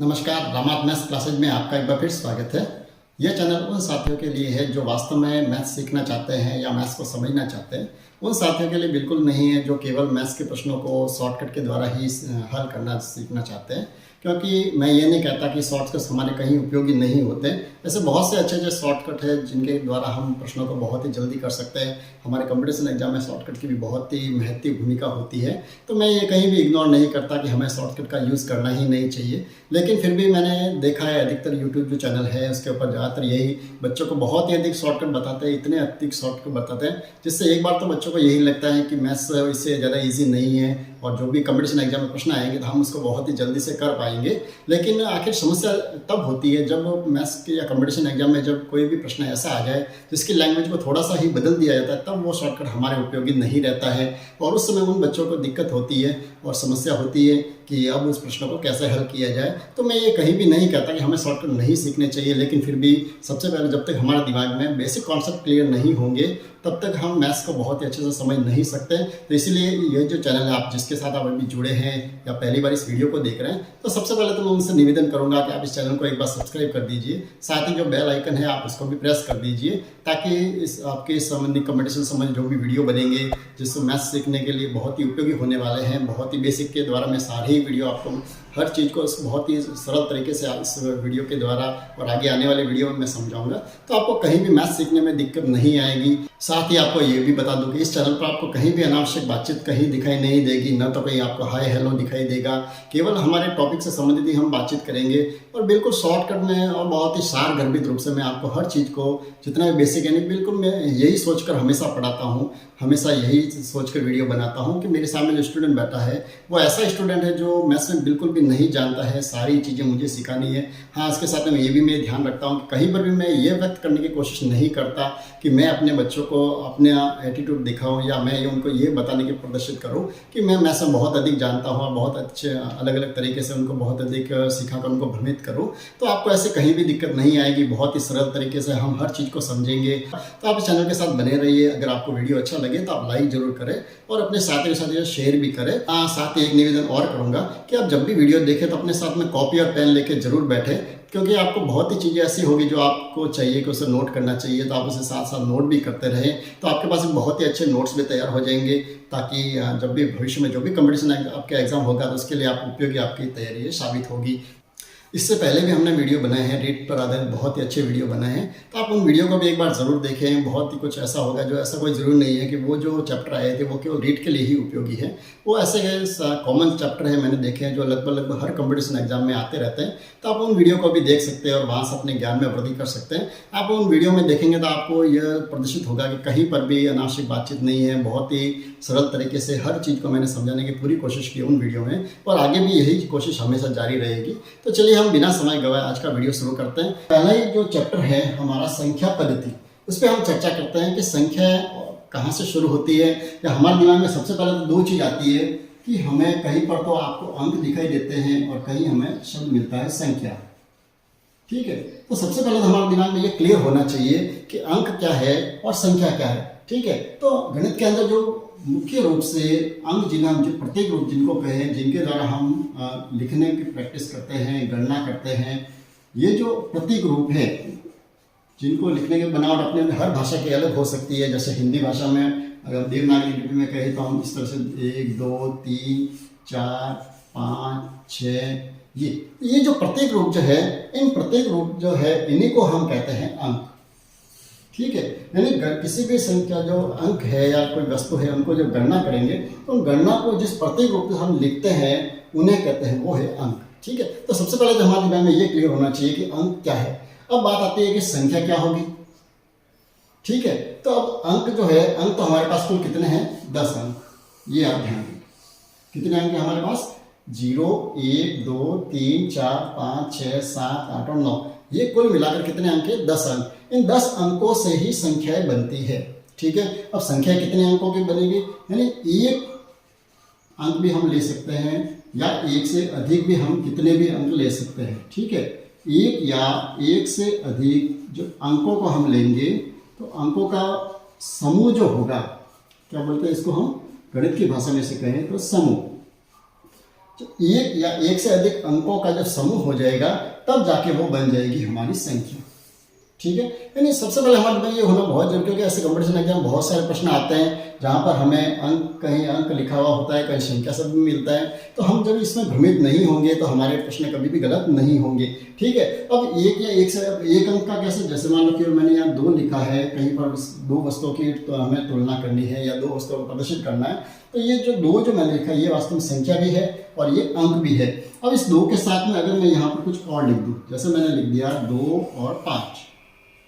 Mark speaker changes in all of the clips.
Speaker 1: नमस्कार, रामात maths classes में आपका एक बार फिर स्वागत है। यह चैनल उन साथियों के लिए है जो वास्तव में मैथ्स सीखना चाहते हैं या मैथ्स को समझना चाहते हैं। उन साथियों के लिए बिल्कुल नहीं है जो केवल मैथ्स के प्रश्नों को शॉर्टकट के द्वारा ही हल करना सीखना चाहते हैं, क्योंकि मैं ये नहीं कहता कि शॉर्टकट्स हमारे कहीं उपयोगी नहीं होते। ऐसे बहुत से अच्छे अच्छे शॉर्टकट है जिनके द्वारा हम प्रश्नों को बहुत ही जल्दी कर सकते हैं। हमारे कंपटीशन एग्जाम में शॉर्टकट की भी बहुत ही महत्वपूर्ण भूमिका होती है, तो मैं ये कहीं भी इग्नोर नहीं करता कि हमें शॉर्टकट का यूज़ करना ही नहीं चाहिए। लेकिन फिर भी मैंने देखा है अधिकतर यूट्यूब जो चैनल है उसके ऊपर ज़्यादातर यही बच्चों को बहुत ही अधिक शॉर्टकट बताते हैं, इतने अधिक शॉर्टकट बताते हैं जिससे एक बार तो बच्चों को यही लगता है कि मैथ्स इससे ज़्यादा ईजी नहीं है और जो भी कंपटीशन एग्जाम में प्रश्न आएंगे तो हम उसको बहुत ही जल्दी से कर पाएंगे। लेकिन आखिर समस्या तब होती है जब मैथ्स के या कंपटीशन एग्जाम में जब कोई भी प्रश्न ऐसा आ जाए जिसकी लैंग्वेज को थोड़ा सा ही बदल दिया जाता है, तब वो शॉर्टकट हमारे उपयोगी नहीं रहता है और उस समय उन बच्चों को दिक्कत होती है और समस्या होती है कि अब उस प्रश्न को कैसे हल किया जाए। तो मैं ये कहीं भी नहीं कहता कि हमें शॉर्टकट नहीं सीखने चाहिए, लेकिन फिर भी सबसे पहले जब तक हमारे दिमाग में बेसिक कॉन्सेप्ट क्लियर नहीं होंगे तब तक हम मैथ्स को बहुत ही अच्छे से समझ नहीं सकते। तो इसीलिए ये जो चैनल है आप जिसके साथ आप अभी जुड़े हैं या पहली बार इस वीडियो को देख रहे हैं, तो सबसे पहले तो मैं उनसे निवेदन करूंगा कि आप इस चैनल को एक बार सब्सक्राइब कर दीजिए, साथ ही जो बेल आइकन है आप उसको भी प्रेस कर दीजिए ताकि इस आपके संबंधी कंपटीशन संबंधी जो भी वीडियो बनेंगे जिससे मैथ्स सीखने के लिए बहुत ही उपयोगी होने वाले हैं, बहुत ही बेसिक के द्वारा मैं सारी वीडियो आपको हर चीज़ को बहुत ही सरल तरीके से इस वीडियो के द्वारा और आगे आने वाले वीडियो में मैं समझाऊंगा, तो आपको कहीं भी मैथ्स सीखने में दिक्कत नहीं आएगी। साथ ही आपको ये भी बता दूं कि इस चैनल पर आपको कहीं भी अनावश्यक बातचीत कहीं दिखाई नहीं देगी, न तो कहीं आपको हाय हेलो दिखाई देगा। केवल हमारे टॉपिक से संबंधित ही हम बातचीत करेंगे और बिल्कुल शॉर्टकट में और बहुत ही सार गर्भित रूप से मैं आपको हर चीज़ को जितना भी बेसिक यानी बिल्कुल मैं यही सोचकर हमेशा पढ़ाता हूँ, हमेशा यही सोचकर वीडियो बनाता हूँ कि मेरे सामने जो स्टूडेंट बैठा है वो ऐसा स्टूडेंट है जो मैथ्स में बिल्कुल भी नहीं जानता है, सारी चीज़ें मुझे सिखानी है। हाँ, इसके साथ में ये भी मैं ध्यान रखता हूँ कि कहीं पर भी मैं ये व्यक्त करने की कोशिश नहीं करता कि मैं अपने बच्चों को अपना एटीट्यूड दिखाऊं या मैं उनको ये बताने की प्रदर्शित करूं कि मैं मैथ्स में बहुत अधिक जानता हूं और बहुत अच्छे अलग अलग तरीके से उनको बहुत अधिक सिखाकर उनको भ्रमित करूं। तो आपको ऐसे कहीं भी दिक्कत नहीं आएगी, बहुत ही सरल तरीके से हम हर चीज़ को समझेंगे। तो आप इस चैनल के साथ बने रहिए। अगर आपको वीडियो अच्छा लगे तो आप लाइक जरूर करें और अपने साथियों के साथ शेयर भी करें। साथ ही एक निवेदन और करूँगा कि आप जब भी वीडियो देखें तो अपने साथ में कॉपी और पेन लेके जरूर बैठे, क्योंकि आपको बहुत ही चीज़ें ऐसी होगी जो आपको चाहिए कि उसे नोट करना चाहिए, तो आप उसे साथ साथ नोट भी करते रहें तो आपके पास बहुत ही अच्छे नोट्स भी तैयार हो जाएंगे, ताकि जब भी भविष्य में जो भी कंपटीशन आपका एग्जाम होगा तो उसके लिए आप उपयोगी आपकी तैयारी साबित होगी। इससे पहले भी हमने वीडियो बनाए हैं, रीड पर आधारित बहुत ही अच्छे वीडियो बनाए हैं, तो आप उन वीडियो को भी एक बार ज़रूर देखें। बहुत ही कुछ ऐसा होगा जो ऐसा कोई ज़रूर नहीं है कि वो जो चैप्टर आए थे वो केवल रीड के लिए ही उपयोगी है। वो ऐसे कॉमन चैप्टर है मैंने देखे हैं जो लगभग हर कंपटीशन एग्जाम में आते रहते हैं, तो आप उन वीडियो को भी देख सकते हैं और वहाँ से अपने ज्ञान में वृद्धि कर सकते हैं। आप उन वीडियो में देखेंगे तो आपको यह प्रदर्शित होगा कि कहीं पर भी अनावश्यक बातचीत नहीं है, बहुत ही सरल तरीके से हर चीज़ को मैंने समझाने की पूरी कोशिश की उन वीडियो में और आगे भी यही कोशिश हमेशा जारी रहेगी। तो चलिए हम बिना समय गवाए आज का वीडियो शुरू करते हैं। पहला ही जो चैप्टर है हमारा संख्या पद्धति, उस पर हम चर्चा करते हैं कि संख्या कहाँ से शुरू होती है। या हमारे दिमाग में सबसे पहले तो दो चीज़ आती है कि हमें कहीं पर तो आपको अंक दिखाई देते हैं और कहीं हमें शब्द मिलता है संख्या। ठीक है, तो सबसे पहले तो हमारे दिमाग में ये क्लियर होना चाहिए कि अंक क्या है और संख्या क्या है। ठीक है, तो गणित के अंदर जो मुख्य रूप से अंक जिन्हें हम प्रत्येक रूप जिनको कहें, जिनके द्वारा हम लिखने की प्रैक्टिस करते हैं, गणना करते हैं, ये जो प्रतीक रूप है जिनको लिखने के बनावट अपने हर भाषा की अलग हो सकती है। जैसे हिंदी भाषा में अगर देवनागरी लिपि में कहें तो हम इस तरह से 1 2 3 4 5 6 ये जो प्रत्येक रूप जो है, इन प्रत्येक रूप जो है इन्हीं को हम कहते हैं अंक। ठीक है, यानी किसी भी संख्या जो अंक है या कोई वस्तु है उनको जब गणना करेंगे तो उन गणना को जिस प्रत्येक रूप से हम लिखते हैं उन्हें कहते हैं वो है अंक। ठीक है, तो सबसे पहले तो हमारे दिमाग में ये क्लियर होना चाहिए कि अंक क्या है। अब बात आती है कि संख्या क्या होगी। ठीक है, तो अब अंक जो है, अंक तो हमारे पास कुल कितने हैं? 10 अंक। ये आप ध्यान दें, कितने अंक हैं हमारे पास? 0 1 2 3 4 5 6 7 8 और 9, ये कुल मिलाकर कितने अंक है? 10 अंक। इन 10 अंकों से ही संख्याएं बनती है। ठीक है, अब संख्या कितने अंकों की बनेगी? यानी एक अंक भी हम ले सकते हैं या एक से अधिक भी हम कितने भी अंक ले सकते हैं। ठीक है, एक या एक से अधिक जो अंकों को हम लेंगे तो अंकों का समूह जो होगा, क्या बोलते हैं इसको हम गणित की भाषा में से कहें तो समूह। तो एक या एक से अधिक अंकों का जब समूह हो जाएगा तब जाके वो बन जाएगी हमारी संख्या। ठीक है, यानी सबसे पहले हमारे में ये होना बहुत जरूरी, क्योंकि ऐसे कंपटीशन एग्जाम में बहुत सारे प्रश्न आते हैं जहाँ पर हमें अंक, कहीं अंक लिखा हुआ होता है, कहीं संख्या शब्द भी मिलता है। तो हम जब इसमें भ्रमित नहीं होंगे तो हमारे प्रश्न कभी भी गलत नहीं होंगे। ठीक है, अब एक या एक से एक अंक का कैसे, जैसे मान लो कि मैंने यहाँ 2 लिखा है, कहीं पर 2 वस्तुओं की तो हमें तुलना करनी है या 2 वस्तुओं को प्रदर्शित करना है, तो ये जो 2 जो मैंने लिखा है ये वास्तव में संख्या भी है और ये अंक भी है। अब इस 2 के साथ में अगर मैं यहाँ पर कुछ और लिख दूँ, जैसे मैंने लिख दिया 2 और 5,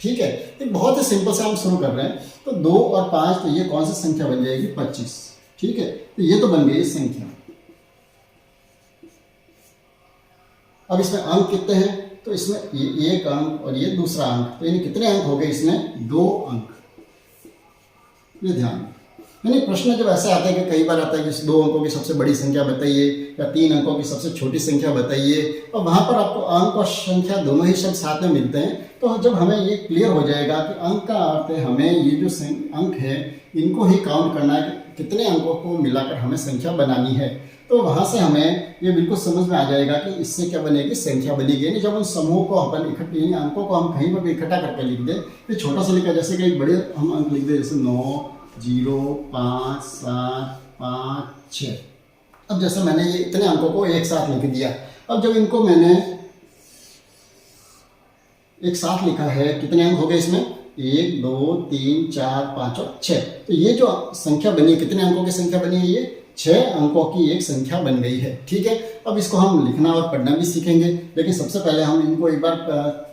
Speaker 1: ठीक है, तो बहुत ही सिंपल से हम शुरू कर रहे हैं। तो 2 और 5, तो ये कौन सी संख्या बन जाएगी, 25। ठीक है, तो ये तो बन गई संख्या। अब इसमें अंक कितने हैं, तो इसमें ये एक अंक और ये दूसरा अंक, तो यानी कितने अंक हो गए इसमें, 2 अंक। ये ध्यान, यानी प्रश्न जब ऐसा आता है कि कई बार आता है कि 2 अंकों की सबसे बड़ी संख्या बताइए या 3 अंकों की सबसे छोटी संख्या बताइए, और वहां पर आपको अंक और संख्या दोनों ही शब्द साथ में मिलते हैं। तो जब हमें ये क्लियर हो जाएगा कि अंक का अर्थ है हमें ये जो अंक है इनको ही काउंट करना है, कितने अंकों को मिलाकर हमें संख्या बनानी है, तो वहां से हमें ये बिल्कुल समझ में आ जाएगा कि इससे क्या बनेगी, संख्या बनेगी। यानी जब उन समूह को अपन इकट्ठे, यानी अंकों को हम कहीं पर भी इकट्ठा करके लिख दें, ये छोटा सा लिखा, जैसे कई बड़े हम अंक लिख दें, जैसे 9, 0, 5, 7, 5, 6। अब जैसे मैंने ये इतने अंकों को एक साथ लिख दिया, अब जब इनको मैंने एक साथ लिखा है, कितने अंक हो गए इसमें, 1, 2, 3, 4, 5 और 6। तो ये जो संख्या बनी, कितने अंकों की संख्या बनी है, ये 6 अंकों की एक संख्या बन गई है। ठीक है, अब इसको हम लिखना और पढ़ना भी सीखेंगे, लेकिन सबसे पहले हम इनको एक बार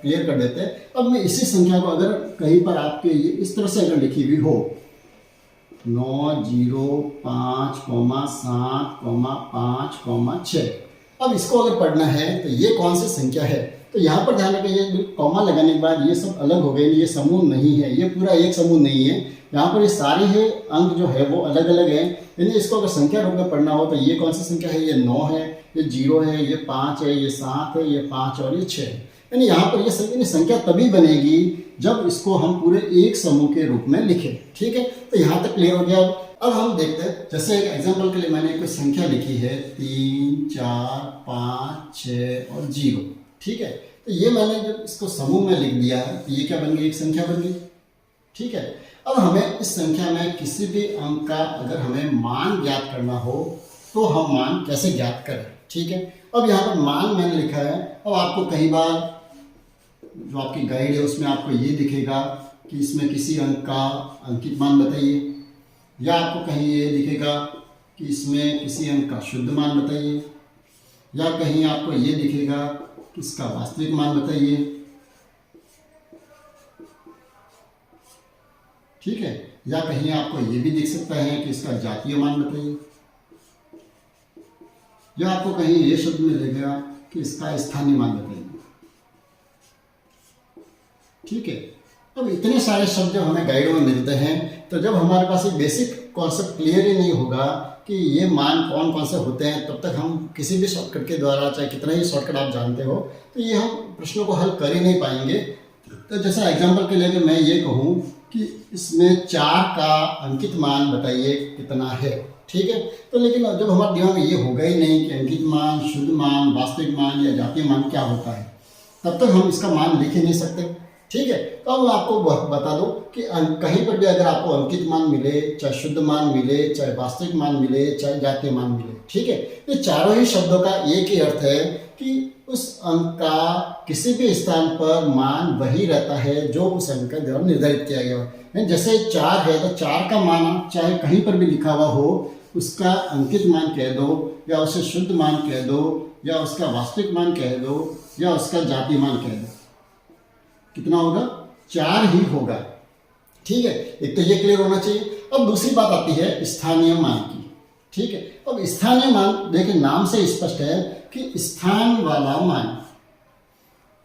Speaker 1: क्लियर कर देते हैं। अब मैं इसी संख्या को अगर कहीं पर आपके ये इस तरह से अगर लिखी हुई हो, 9, 0, 5, 7, 5, 6, अब इसको अगर पढ़ना है तो ये कौन सी संख्या है, तो यहाँ पर ध्यान रखें, ये कॉमा लगाने के बाद ये सब अलग हो गए, ये समूह नहीं है, ये पूरा एक समूह नहीं है। यहाँ पर ये सारे ही अंक जो है वो अलग अलग हैं, यानी इसको अगर संख्या रूप में पढ़ना हो तो ये कौन सी संख्या है, ये 9 है, ये 0 है, ये 5 है, ये 7 है, ये 5 और ये 6 है। यानी यहाँ पर ये संख्या तभी बनेगी जब इसको हम पूरे एक समूह के रूप में लिखें। ठीक है, तो यहाँ तक क्लियर हो गया। अब हम देखते हैं, जैसे एक एग्जांपल के लिए मैंने कोई संख्या लिखी है 3, 4, 5, 6 और 0। ठीक है, तो ये मैंने जब इसको समूह में लिख दिया है तो ये क्या बन गई, एक संख्या बन गई। ठीक है, अब हमें इस संख्या में किसी भी अंक का अगर हमें मान ज्ञात करना हो तो हम मान कैसे ज्ञात करें। ठीक है, अब यहाँ पर मान मैंने लिखा है। अब आपको कई बार जो आपकी गाइड है उसमें आपको ये दिखेगा कि इसमें किसी अंक का अंकित मान बताइए, या आपको कहीं ये दिखेगा कि इसमें किसी अंक का शुद्ध मान बताइए, या कहीं आपको ये दिखेगा कि इसका वास्तविक मान बताइए। ठीक है, या कहीं आपको ये भी दिख सकता है कि इसका जातीय मान बताइए, या आपको कहीं ये शब्द मिलेगा कि इसका स्थानीय मान बताइए। ठीक है, अब इतने सारे शब्द जब हमें गाइड में मिलते हैं तो जब हमारे पास एक बेसिक कॉन्सेप्ट क्लियर ही नहीं होगा कि ये मान कौन कौन से होते हैं, तब तक हम किसी भी शॉर्टकट के द्वारा, चाहे कितना ही शॉर्टकट आप जानते हो, तो ये हम प्रश्नों को हल कर ही नहीं पाएंगे। तो जैसा एग्जांपल के लिए मैं ये कहूँ कि इसमें 4 का अंकित मान बताइए कितना है। ठीक है, तो लेकिन जब हमारे दिमाग में ये होगा ही नहीं कि अंकित मान, शुद्ध मान, वास्तविक मान या जातीय मान क्या होता है, तब तक हम इसका मान लिख ही नहीं सकते। ठीक है, तो अब मैं आपको बता दूं कि कहीं पर भी अगर आपको अंकित मान मिले, चाहे शुद्ध मान मिले, चाहे वास्तविक मान मिले, चाहे जातीय मान मिले, ठीक है, ये चारों ही शब्दों का एक ही अर्थ है कि उस अंक का किसी भी स्थान पर मान वही रहता है जो उस अंक के द्वारा निर्धारित किया गया हो। जैसे 4 है तो 4 का मान चाहे कहीं पर भी लिखा हुआ हो, उसका अंकित मान कह दो, या उसे शुद्ध मान कह दो, या उसका वास्तविक मान कह दो, या उसका जातीय मान कह दो, कितना होगा, 4 ही होगा। ठीक है, एक तो ये क्लियर होना चाहिए। अब दूसरी बात आती है स्थानीय मान की। ठीक है, अब स्थानीय मान देखिए नाम से स्पष्ट है कि स्थान वाला मान,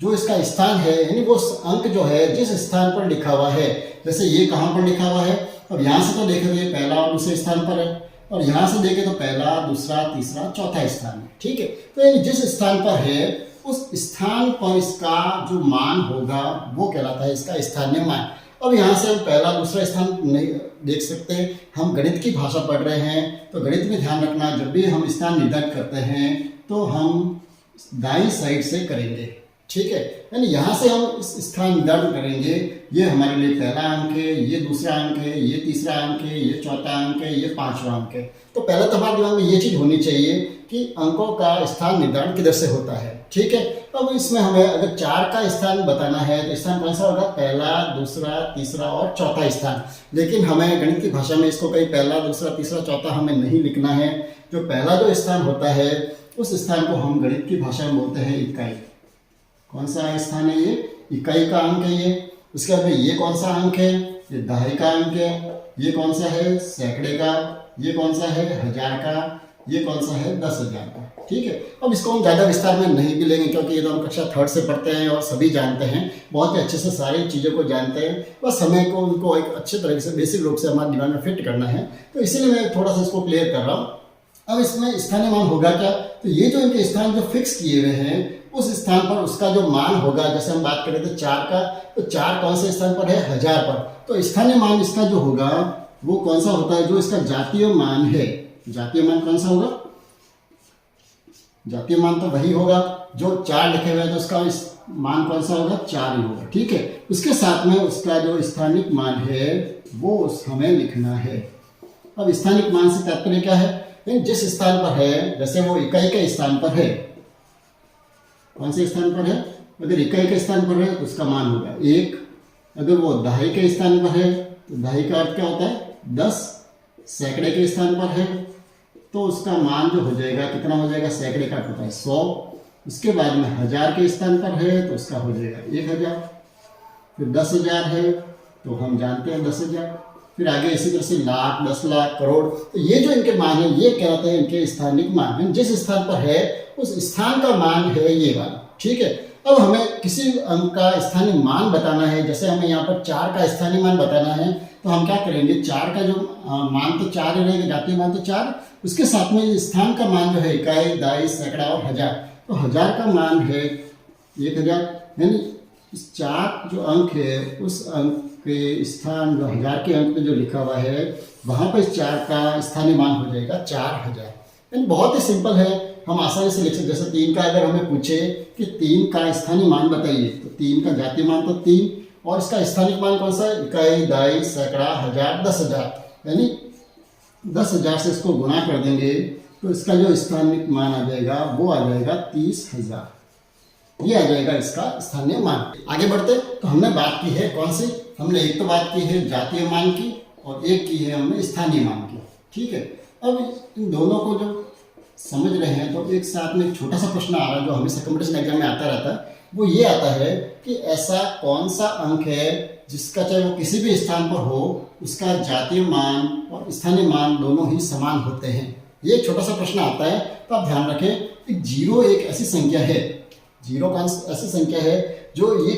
Speaker 1: जो इसका स्थान है, यानी वो अंक जो है जिस स्थान पर लिखा हुआ है, जैसे ये कहाँ पर लिखा हुआ है, अब यहाँ से तो देखें ये पहला और दूसरे स्थान पर है, और यहाँ से देखें तो पहला, दूसरा, तीसरा, चौथा स्थान है। ठीक है, तो जिस स्थान पर है उस स्थान पर इसका जो मान होगा वो कहलाता है इसका स्थानीय मान। अब यहाँ से हम पहला दूसरा स्थान नहीं देख सकते, हम गणित की भाषा पढ़ रहे हैं, तो गणित में ध्यान रखना जब भी हम स्थान निर्धारित करते हैं तो हम दाईं साइड से करेंगे, ठीक है। यानी यहाँ से हम इस स्थान निर्धारण करेंगे, ये हमारे लिए पहला अंक है, ये दूसरा अंक है, ये तीसरा अंक है, ये चौथा अंक है, ये पांचवा अंक है। तो पहले तो हमारे दिमाग में ये चीज होनी चाहिए कि अंकों का स्थान निर्धारण किधर से होता है, ठीक है। अब इसमें हमें अगर 4 का स्थान बताना है तो स्थान कौन सा होगा, पहला, दूसरा, तीसरा और चौथा स्थान। लेकिन हमें गणित की भाषा में इसको कहीं पहला, दूसरा, तीसरा, चौथा हमें नहीं लिखना है। जो पहला जो स्थान होता है उस स्थान को हम गणित की भाषा में बोलते हैं इकाई। कौन सा स्थान है ये, इकाई का अंक है ये। उसके बाद में ये कौन सा अंक है, ये दहाई का अंक है। ये कौन सा है, सैकड़े का। ये कौन सा है, 1000 का। ये कौन सा है, 10,000 का, ठीक है। अब इसको हम ज़्यादा विस्तार में नहीं भी लेंगे क्योंकि ये तो हम कक्षा 3rd से पढ़ते हैं और सभी जानते हैं, बहुत ही अच्छे से सारी चीज़ों को जानते हैं। बस हमें को उनको एक अच्छे तरीके से बेसिक रूप से हमारे दिमाग में फिट करना है, तो इसीलिए मैं थोड़ा सा इसको क्लियर कर रहा हूँ। अब इसमें स्थानीय मान होगा क्या, तो ये जो इनके स्थान जो फिक्स किए हुए हैं उस स्थान पर उसका जो मान होगा, जैसे हम बात कर रहे थे 4 का, तो 4 कौन से स्थान पर है, 1000 पर। तो स्थानीय मान इसका जो होगा वो कौन सा होता है, जो इसका जातीय मान है। जातीय मान कौन सा होगा, जातीय मान तो वही होगा जो 4 लिखे हुए हैं, तो उसका मान कौन सा होगा, 4 ही होगा, ठीक है। उसके साथ में उसका जो स्थानिक मान है वो हमें लिखना है। अब स्थानिक मान से तात्पर्य क्या है, जिस स्थान पर है, जैसे वो इकाई के स्थान पर है, कौन से स्थान पर है, अगर इकाई के स्थान पर है तो उसका मान होगा 1। अगर वो दहाई के स्थान पर है तो दहाई का अर्थ क्या होता है, 10। सैकड़े के स्थान पर है तो उसका मान जो हो जाएगा कितना हो जाएगा, सैकड़े का होता है 100। उसके बाद में 1000 के स्थान पर है तो उसका हो जाएगा 1000। फिर 10,000 है तो हम जानते हैं 10,000। फिर आगे इसी तरह से लाख, 10 लाख, करोड़। तो ये जो इनके मान है ये कहते हैं इनके स्थानिक मान है। जिस स्थान पर है उस स्थान का मान है ये वाला, ठीक है। अब हमें किसी अंक का स्थानीय मान बताना है, जैसे हमें यहाँ पर 4 का स्थानीय मान बताना है, तो हम क्या करेंगे, 4 का जो मान तो 4 ही रहेगा, जातीय मान तो 4, उसके साथ में स्थान का मान जो है इकाई, दाई, सैकड़ा और 1000। तो 1000 का मान है 1000, यानी इस 4 जो अंक है उस अंक के स्थान जो 1000 के अंक में जो लिखा हुआ है वहाँ पर इस 4 का स्थानीय मान हो जाएगा 4000। यानी बहुत ही सिंपल है, हम आसानी से लिख सकते। जैसे 3 का अगर हमें पूछे कि 3 का स्थानीय मान बताइए, तो 3 का जातीय मान तो 3 और इसका स्थानिक मान कौन सा, इकाई, दाई, सैकड़ा, 1000, 10,000। यानी 10,000 से इसको गुणा कर देंगे तो इसका जो स्थानिक मान आ जाएगा वो आ जाएगा 30,000। ये आ जाएगा इसका स्थानीय मान। आगे बढ़ते तो हमने बात की है कौन सी, हमने एक तो बात की है जातीय मान की और एक की है हमने स्थानीय मान की, ठीक है। अब इन दोनों को जब समझ रहे हैं तो एक साथ में एक छोटा सा प्रश्न आ रहा है जो हमेशा कंपटीशन एग्जाम में आता रहता है, वो ये आता है कि ऐसा कौन सा अंक है जिसका चाहे वो किसी भी स्थान पर हो उसका जातीय मान और स्थानीय मान दोनों ही समान होते हैं। ये एक छोटा सा प्रश्न आता है, तो आप ध्यान रखें कि 0 एक ऐसी संख्या है, 0 कौन ऐसी संख्या है जो ये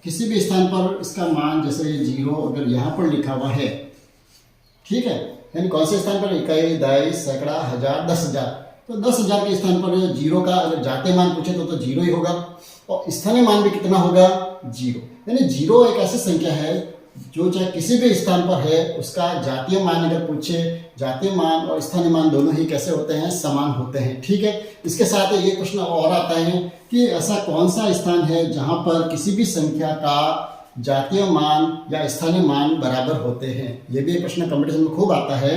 Speaker 1: किसी भी स्थान पर इसका मान, जैसे 0 अगर यहाँ पर लिखा हुआ है, ठीक है, यानी कौन से स्थान पर, इकाई, दाई, सैकड़ा, 1000, 10,000। तो 10,000 के स्थान पर 0 का अगर जातीय मान पूछे तो 0 ही होगा और स्थानीय मान भी कितना होगा, 0। यानी 0 एक ऐसी संख्या है जो चाहे किसी भी स्थान पर है उसका जातीय मान अगर पूछे, जातीय मान और स्थानीय मान दोनों ही कैसे होते हैं, समान होते हैं, ठीक है। इसके साथ ये प्रश्न और आता है कि ऐसा कौन सा स्थान है जहाँ पर किसी भी संख्या का जातीय मान या स्थानीय मान बराबर होते हैं। ये भी एक प्रश्न कंपटीशन में खूब आता है।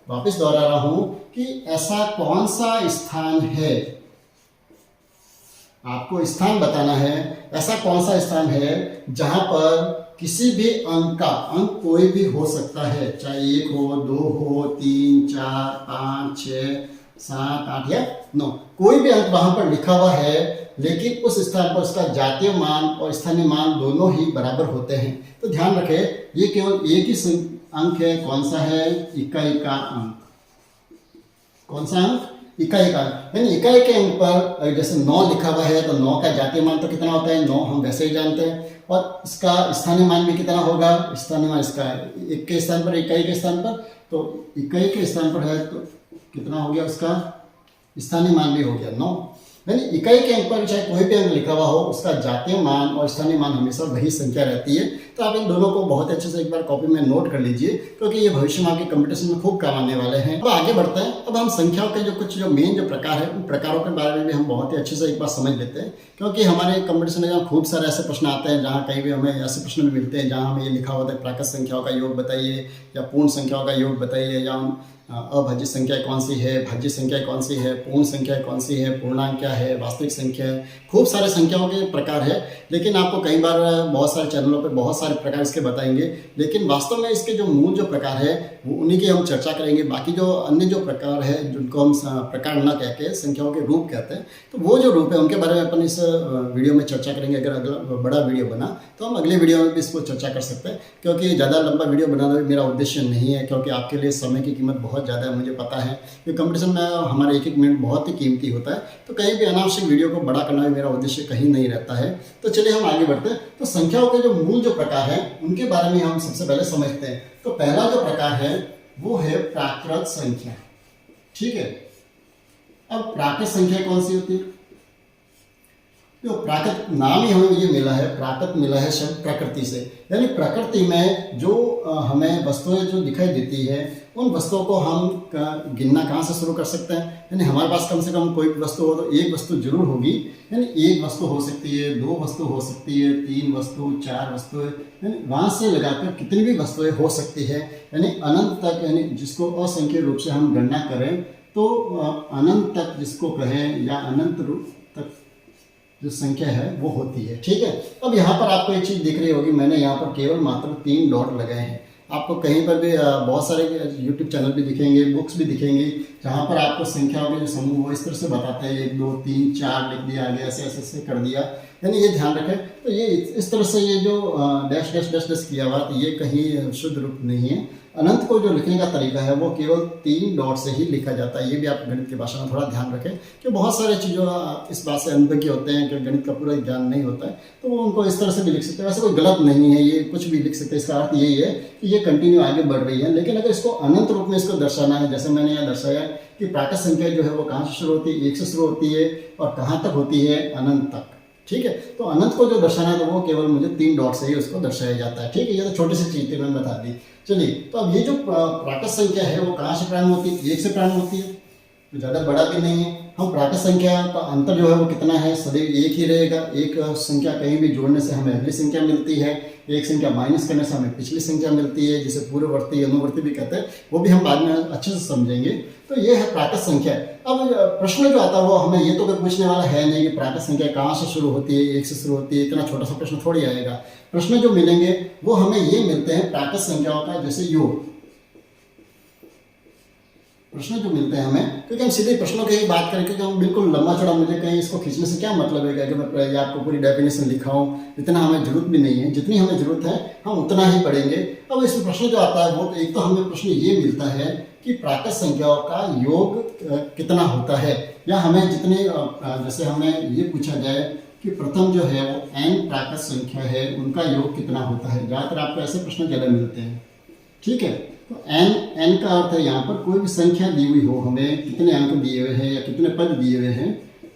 Speaker 1: वापस दोहरा रहा हूं कि ऐसा कौन सा स्थान है, आपको स्थान बताना है, ऐसा कौन सा स्थान है जहां पर किसी भी अंक का, अंक कोई भी हो सकता है, चाहे 1 हो, 2 हो, 3, 4, 5, 6, 7, 8 या 9, कोई भी अंक वहां पर लिखा हुआ है लेकिन उस स्थान पर उसका जातीय मान और स्थानीय मान दोनों ही बराबर होते हैं। तो ध्यान रखें ये केवल एक ही अंक है, कौन सा है, इकाई का अंक। कौन सा अंक, इकाई का अंक। यानी इकाई के अंक पर जैसे 9 लिखा हुआ है तो 9 का जातीय मान तो कितना होता है, 9 हम वैसे ही जानते हैं, और इसका स्थानीय मान भी कितना होगा, स्थानीय मान इसका 1 के स्थान पर, इकाई के स्थान पर, तो इकाई के स्थान पर है तो कितना हो गया, उसका स्थानीय मान भी हो गया 9। यानी इकाई के अंक पर चाहे कोई भी अंक लिखा हुआ हो, उसका जातीय मान और स्थानीय मान हमेशा वही संख्या रहती है। तो आप इन दोनों को बहुत अच्छे से एक बार कॉपी में नोट कर लीजिए, क्योंकि ये भविष्य में आपके कंपटीशन में खूब काम आने वाले हैं। अब आगे बढ़ते हैं। अब हम संख्याओं के जो मेन जो प्रकार है, उन प्रकारों के बारे में भी हम बहुत ही अच्छे से एक बार समझ लेते हैं, क्योंकि हमारे कंपटीशन में खूब सारे ऐसे प्रश्न आते हैं जहाँ कहीं भी हमें ऐसे प्रश्न भी मिलते हैं जहाँ हमें ये लिखा होता है प्राकृत संख्याओं का योग बताइए, या पूर्ण संख्याओं का योग बताइए, या अभाज्य संख्या कौन सी है, भाज्य संख्या कौन सी है, पूर्ण संख्या कौन सी है, पूर्णांक क्या है, वास्तविक संख्या है। खूब सारे संख्याओं के प्रकार है, लेकिन आपको कई बार बहुत सारे चैनलों पे बहुत सारे प्रकार इसके बताएंगे, लेकिन वास्तव में इसके जो मूल जो प्रकार है वो उन्हीं की हम चर्चा करेंगे। बाकी जो अन्य जो प्रकार है, जिनको हम प्रकार न कह के संख्याओं के रूप कहते हैं, तो वो जो रूप है उनके बारे में अपन इस वीडियो में चर्चा करेंगे। अगर अगला बड़ा वीडियो बना तो हम अगले वीडियो में भी इसको चर्चा कर सकते हैं, क्योंकि ज़्यादा लंबा वीडियो बनाना भी मेरा उद्देश्य नहीं है, क्योंकि आपके लिए समय की कीमत बहुत ज़्यादा है, मुझे पता है कि कंपटीशन में हमारा एक एक मिनट बहुत ही कीमती होता है। तो कहीं भी अनावश्यक वीडियो को बड़ा करना भी मेरा उद्देश्य कहीं नहीं रहता है। तो चलिए हम आगे बढ़ते हैं। तो संख्याओं के जो मूल जो प्रकार है उनके बारे में हम सबसे पहले समझते हैं। तो पहला जो प्रकार है वो है प्राकृत संख्या। ठीक है, अब प्राकृत संख्या कौन सी होती है? जो प्राकृत नाम ही हमें ये मिला है, प्राकृत मिला है शब्द प्रकृति से, यानी प्रकृति में जो हमें वस्तुएं जो दिखाई देती है उन वस्तुओं को हम गिनना कहाँ से शुरू कर सकते हैं। यानी हमारे पास कम से कम कोई भी वस्तु हो तो एक वस्तु जरूर होगी, यानी एक वस्तु हो सकती है, दो वस्तु हो सकती है, तीन वस्तु, चार वस्तुएं, यानी वहाँ से लगाकर कितनी भी वस्तुएं हो सकती है, यानी अनंत तक। यानी जिसको असंख्य रूप से हम गणना करें तो अनंत तक जिसको कहें, या अनंत रूप तक जो संख्या है वो होती है। ठीक है, अब यहाँ पर आपको एक चीज़ दिख रही होगी, मैंने यहाँ पर केवल मात्र 3 डॉट लगाए हैं। आपको कहीं पर भी बहुत सारे YouTube चैनल भी दिखेंगे, बुक्स भी दिखेंगी, जहाँ पर आपको संख्याओं के जो समूह वो इस तरह से बताते हैं, 1 2 3 4 लिख दिया आगे, ऐसे ऐसे ऐसे कर दिया। यानी ये ध्यान रखें, तो ये इस तरह से ये जो डैश डैश डैश डैश किया हुआ, तो ये कहीं शुद्ध रूप नहीं है। अनंत को जो लिखने का तरीका है वो केवल 3 डॉट से ही लिखा जाता है। ये भी आप गणित की भाषा में थोड़ा ध्यान रखें, कि बहुत सारे चीज़ों इस बात से अनुभवी होते हैं कि गणित का पूरा ज्ञान नहीं होता है, तो वो उनको इस तरह से भी लिख सकते हैं। वैसे कोई गलत नहीं है, ये कुछ भी लिख सकते हैं। इसका अर्थ यही है कि ये कंटिन्यू आगे बढ़ रही है। लेकिन अगर इसको अनंत रूप में इसको दर्शाना है, जैसे मैंने यहाँ दर्शाया कि प्राकृत संख्या जो है वो कहाँ से शुरू होती है, 1 से शुरू होती है, और कहाँ तक होती है, अनंत तक। ठीक है, तो अनंत को जो दर्शाना है तो वो केवल मुझे 3 डॉट से ही उसको दर्शाया जाता है। ठीक है, ये तो छोटी सी चीज़ थी, मैंने बता दी। चलिए, तो अब ये जो प्राकृत संख्या है वो कहाँ से प्रारंभ होती है? 1 से प्रारंभ होती है, तो ज़्यादा बड़ा भी नहीं है। हम प्राकृत संख्या का अंतर जो है वो कितना है, सदैव एक ही रहेगा। एक संख्या कहीं भी जोड़ने से हमें अगली संख्या मिलती है, एक संख्या माइनस करने से हमें पिछली संख्या मिलती है, जिसे पूर्ववर्ती अनुवर्ती भी कहते हैं, वो भी हम बाद में अच्छे से समझेंगे। तो ये है प्राकृत संख्या। अब प्रश्न जो आता है वो हमें ये तो कोई पूछने वाला है नहीं कि प्राकृत संख्या कहाँ से शुरू होती है, 1 से शुरू होती है, इतना छोटा सा प्रश्न थोड़ी आएगा। प्रश्न जो मिलेंगे वो हमें ये मिलते हैं प्राकृत संख्याओं का, जैसे योग। प्रश्न जो मिलते हैं हमें, क्योंकि हम सीधे प्रश्नों की ही बात करें, क्योंकि हम बिल्कुल लंबा चौड़ा, मुझे कहीं इसको खींचने से क्या मतलब है कि मैं आपको पूरी डेफिनेशन लिखाऊं, इतना हमें जरूरत भी नहीं है। जितनी हमें जरूरत है हम उतना ही पढ़ेंगे। अब इसमें प्रश्न जो आता है वो एक तो हमें प्रश्न ये मिलता है कि प्राकृत संख्याओं का योग कितना होता है, या हमें जितने, जैसे हमें ये पूछा जाए कि प्रथम जो है वो n प्राकृत संख्या है, उनका योग कितना होता है। ज़्यादातर आपको ऐसे प्रश्न ज़्यादा मिलते हैं। ठीक है, तो n का अर्थ है यहाँ पर कोई भी संख्या दी हुई हो, हमें कितने अंक दिए हुए हैं या कितने पद दिए हुए हैं,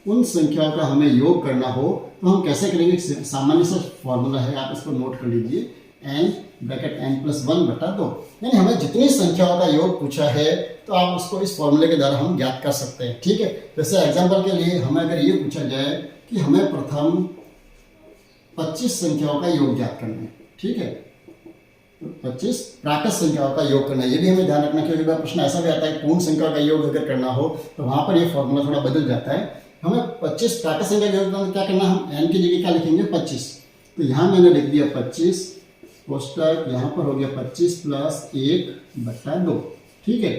Speaker 1: उन संख्याओं का हमें योग करना हो तो हम कैसे करेंगे? सामान्य सा फॉर्मूला है, आप इसको नोट कर लीजिए, n ब्रैकेट n+1/2। यानी हमें जितनी संख्याओं का योग पूछा है तो आप उसको इस फॉर्मूले के द्वारा हम ज्ञात कर सकते हैं। ठीक है, जैसे एग्जाम्पल के लिए हमें अगर ये पूछा जाए कि हमें प्रथम 25 संख्याओं का योग ज्ञात करना है। ठीक है, 25 प्राकृत संख्याओं का योग करना है, ये भी हमें ध्यान रखना, क्योंकि प्रश्न ऐसा भी आता है पूर्ण संख्या का योग अगर करना हो तो वहाँ पर ये फॉर्मूला थोड़ा बदल जाता है। हमें 25 प्राकृत संख्या का योग क्या करना है, हम n की जगह क्या लिखेंगे, 25। तो यहाँ मैंने लिख दिया 25, पोस्टर यहाँ पर हो गया 25 + 1/2। ठीक है,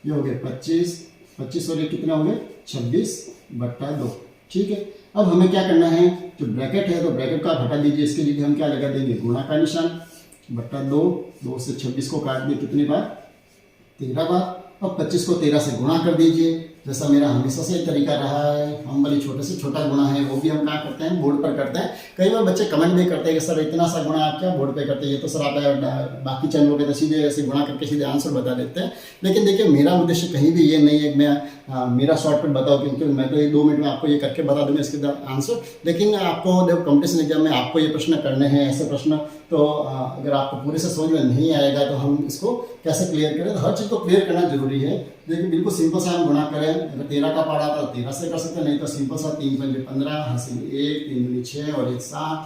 Speaker 1: ये हो गया 25 और ये कितना हो गया, 26/2। ठीक है, अब हमें क्या करना है, जो ब्रैकेट है तो ब्रैकेट का हटा दीजिए, इसके लिए हम क्या लगा देंगे, गुणा का निशान, /2। 2 से 26 को काट दिए कितनी बार, 13 बार। अब 25 को 13 से गुणा कर दीजिए, जैसा मेरा हमेशा से तरीका रहा है, हम वाली छोटे से छोटा गुणा है वो भी हम क्या करते हैं, बोर्ड पर करते हैं। कई बार बच्चे कमेंट भी करते हैं कि सर इतना सा गुणा आप क्या बोर्ड पे करते हैं, ये तो सर आप बाकी चैनलों पे तो सीधे ऐसे गुणा करके सीधे आंसर बता देते हैं। लेकिन देखिए मेरा उद्देश्य कहीं भी ये नहीं है कि मैं मेरा शॉर्टकट बताऊँ, क्योंकि मैं तो 2 मिनट में आपको ये करके बता दूंगा इसके आंसर। लेकिन आपको जब कॉम्पिटिशन एग्जाम में आपको ये प्रश्न करने हैं, ऐसे प्रश्न, तो अगर आपको पूरे से समझ में नहीं आएगा तो हम इसको कैसे क्लियर करें। तो हर चीज़ को क्लियर करना जरूरी है। देखिए बिल्कुल सिंपल सा हम गुणा करें, अगर 13 का पारा था 13 से कर सकते हैं, नहीं तो सिंपल सा 3 पंजे 15, हासिल 1, 3 दूनी 6 और 1 7,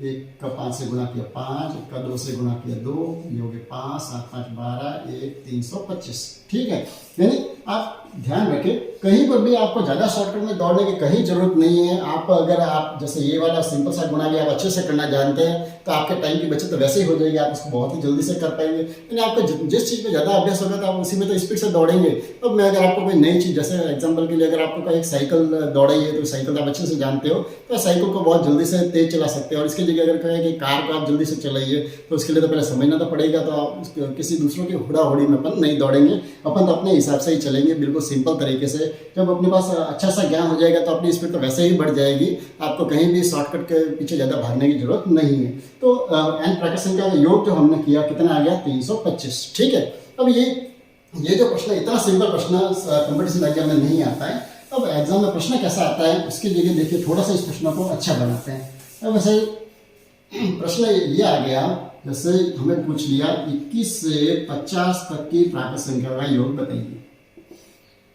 Speaker 1: 1 का 5 से गुणा किया 5, 1 का 2 से गुणा किया 2, ये हो गया 5, 7 5 12, 1 325। ठीक है, यानी आप ध्यान रखें कहीं पर भी आपको ज़्यादा शॉर्टकट में दौड़ने की कहीं जरूरत नहीं है। आप अगर आप जैसे ये वाला सिंपल सा गुणा भी आप अच्छे से करना जानते हैं तो आपके टाइम की बचत तो वैसे ही हो जाएगी, आप उसको बहुत ही जल्दी से कर पाएंगे। यानी आपको जिस चीज़ में ज़्यादा अभ्यास होगा तो आप उसी में तो स्पीड से दौड़ेंगे। अब मैं अगर आपको कोई नई चीज़, जैसे एग्जाम्पल के लिए अगर आपको एक साइकिल दौड़ाई है तो साइकिल आप अच्छे से जानते हो तो साइकिल को बहुत जल्दी से तेज चला सकते हो। और इसके जगह अगर कहें कि कार को आप जल्दी से चलाइए तो उसके लिए तो पहले समझना तो पड़ेगा, तो आप किसी दूसरों की हुड़ाहुड़ी में अपन नहीं दौड़ेंगे, अपन तो अपने हिसाब से ही चलेंगे बिल्कुल सिंपल तरीके से। जब अपने पास अच्छा सा ज्ञान हो जाएगा तो अपनी स्पीड तो वैसे ही बढ़ जाएगी, आपको कहीं भी शॉर्टकट के पीछे ज़्यादा भागने की जरूरत नहीं है। तो एन प्राकृत संख्या का योग जो हमने किया कितना आ गया 325। ठीक है, अब ये जो प्रश्न इतना सिंपल प्रश्न कॉम्पिटिशन एग्जाम में नहीं आता है। अब एग्जाम में प्रश्न कैसा आता है उसके लिए देखिए थोड़ा सा इस प्रश्न को अच्छा बनाते हैं। अब वैसे प्रश्न ये आ गया, जैसे हमें पूछ लिया 21 से 50 तक की प्राकृत संख्या का योग बताइए।